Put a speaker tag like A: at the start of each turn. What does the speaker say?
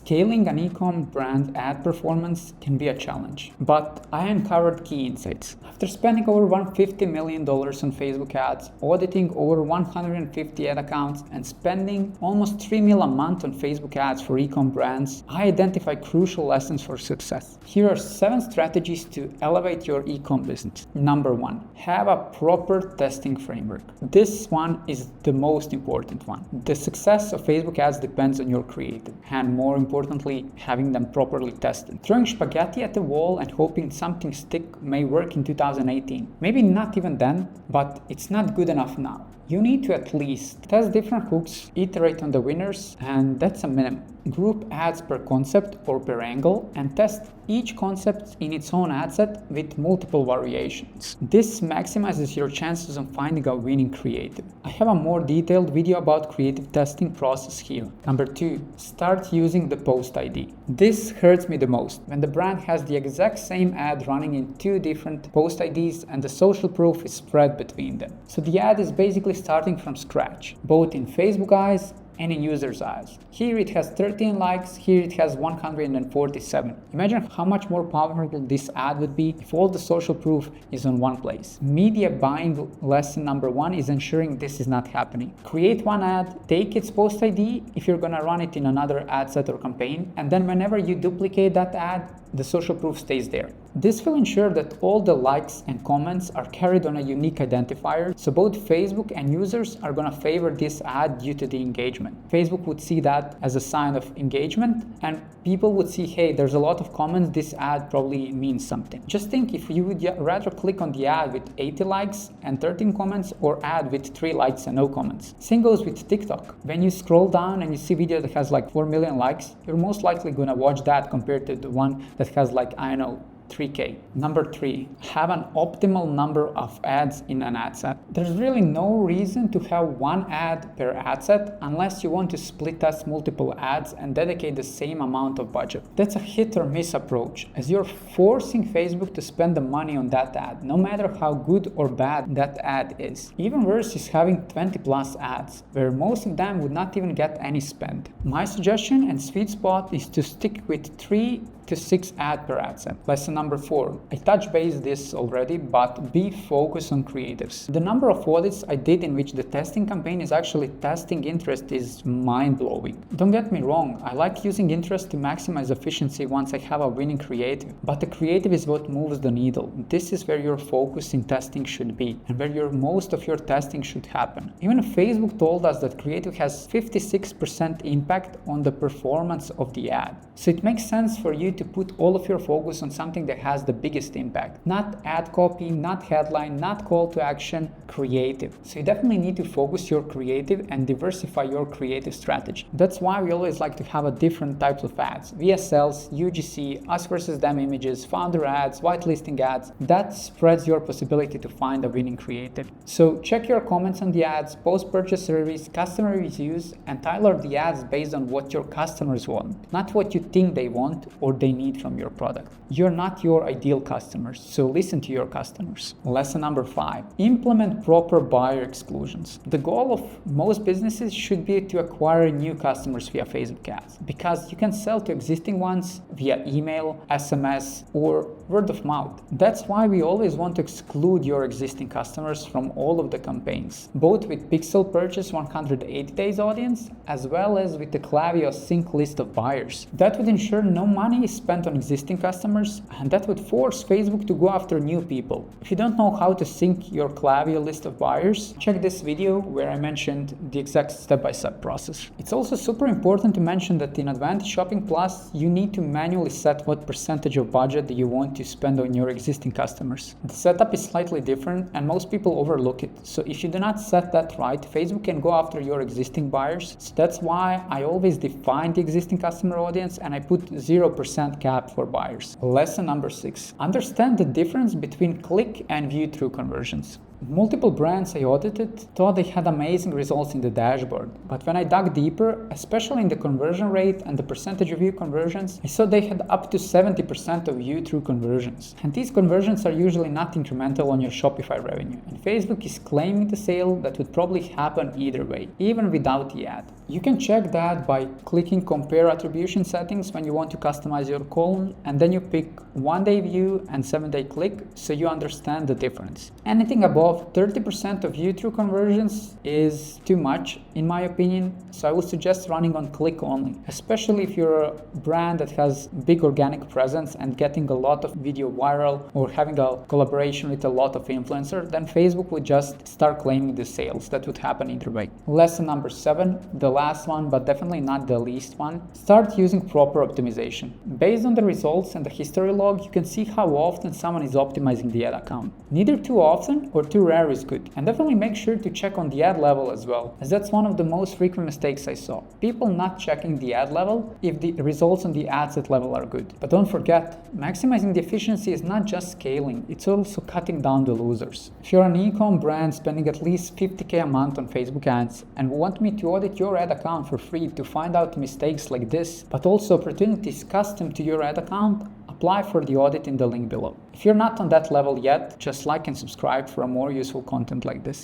A: Scaling an ecom brand ad performance can be a challenge, but I uncovered key insights. After spending over $150 million on Facebook ads, auditing over 150 ad accounts, and spending almost $3 million a month on Facebook ads for ecom brands, I identify crucial lessons for success. Here are 7 strategies to elevate your ecom business. Number 1, have a proper testing framework. This one is the most important one. The success of Facebook ads depends on your creative, and more importantly, having them properly tested. Throwing spaghetti at the wall and hoping something stick may work in 2018. Maybe not even then, but it's not good enough now. You need to at least test different hooks, iterate on the winners, and that's a minimum. Group ads per concept or per angle and test each concept in its own ad set with multiple variations. This maximizes your chances of finding a winning creative. I have a more detailed video about creative testing process here. Number 2, start using the post ID. This hurts me the most when the brand has the exact same ad running in 2 different post IDs and the social proof is spread between them. So the ad is basically starting from scratch, both in Facebook eyes and in users' eyes. Here it has 13 likes, here it has 147. Imagine how much more powerful this ad would be if all the social proof is on one place. Media buying lesson number 1 is ensuring this is not happening. Create one ad, take its post ID if you're gonna run it in another ad set or campaign, and then whenever you duplicate that ad, the social proof stays there. This will ensure that all the likes and comments are carried on a unique identifier, so both Facebook and users are gonna favor this ad due to the engagement. Facebook would see that as a sign of engagement, and people would see, hey, there's a lot of comments, this ad probably means something. Just think if you would rather click on the ad with 80 likes and 13 comments or ad with 3 likes and no comments. Same goes with TikTok. When you scroll down and you see video that has like 4 million likes, you're most likely gonna watch that compared to the one that has like, I don't know, 3K. Number 3, have an optimal number of ads in an ad set. There's really no reason to have one ad per ad set unless you want to split test multiple ads and dedicate the same amount of budget. That's a hit or miss approach, as you're forcing Facebook to spend the money on that ad, no matter how good or bad that ad is. Even worse is having 20 plus ads, where most of them would not even get any spend. My suggestion and sweet spot is to stick with 3 to 6 ad per ad set. Lesson number 4. I touched base this already, but be focused on creatives. The number of audits I did in which the testing campaign is actually testing interest is mind-blowing. Don't get me wrong, I like using interest to maximize efficiency once I have a winning creative, but the creative is what moves the needle. This is where your focus in testing should be, and where most of your testing should happen. Even Facebook told us that creative has 56% impact on the performance of the ad. So it makes sense for you to put all of your focus on something that has the biggest impact. Not ad copy, not headline, not call to action, creative. So you definitely need to focus your creative and diversify your creative strategy. That's why we always like to have a different types of ads. VSLs, UGC, us versus them images, founder ads, whitelisting ads. That spreads your possibility to find a winning creative. So check your comments on the ads, post-purchase surveys, customer reviews, and tailor the ads based on what your customers want, not what you think they want or they need from your product. You're not your ideal customers, so listen to your customers. Lesson number 5, implement proper buyer exclusions. The goal of most businesses should be to acquire new customers via Facebook ads, because you can sell to existing ones via email, SMS, or word of mouth. That's why we always want to exclude your existing customers from all of the campaigns, both with Pixel Purchase 180 days audience, as well as with the Klaviyo sync list of buyers. That would ensure no money is spent on existing customers, and that would force Facebook to go after new people. If you don't know how to sync your Klaviyo list of buyers, check this video where I mentioned the exact step-by-step process. It's also super important to mention that in Advantage Shopping Plus, you need to manually set what percentage of budget that you want to spend on your existing customers. The setup is slightly different and most people overlook it. So if you do not set that right, Facebook can go after your existing buyers. So that's why I always define the existing customer audience and I put 0% cap for buyers. Lesson number 6. Understand the difference between click and view-through conversions. Multiple brands I audited thought they had amazing results in the dashboard, but when I dug deeper, especially in the conversion rate and the percentage of view conversions, I saw they had up to 70% of view-through conversions. And these conversions are usually not incremental on your Shopify revenue, and Facebook is claiming the sale that would probably happen either way, even without the ad. You can check that by clicking Compare Attribution Settings when you want to customize your column, and then you pick 1-day view and 7-day click so you understand the difference. Anything above 30% of view-through conversions is too much, in my opinion, so I would suggest running on click only, especially if you're a brand that has big organic presence and getting a lot of video viral or having a collaboration with a lot of influencers, then Facebook would just start claiming the sales. That would happen either way. Lesson number 7, the last one, but definitely not the least one. Start using proper optimization. Based on the results and the history log, you can see how often someone is optimizing the ad account. Neither too often or too rare is good. And definitely make sure to check on the ad level as well, as that's one of the most frequent mistakes I saw. People not checking the ad level if the results on the ad set level are good. But don't forget, maximizing the efficiency is not just scaling, it's also cutting down the losers. If you're an e-com brand spending at least $50K a month on Facebook ads and want me to audit your ad account for free to find out mistakes like this, but also opportunities custom to your ad account, apply for the audit in the link below. If you're not on that level yet, just like and subscribe for more useful content like this.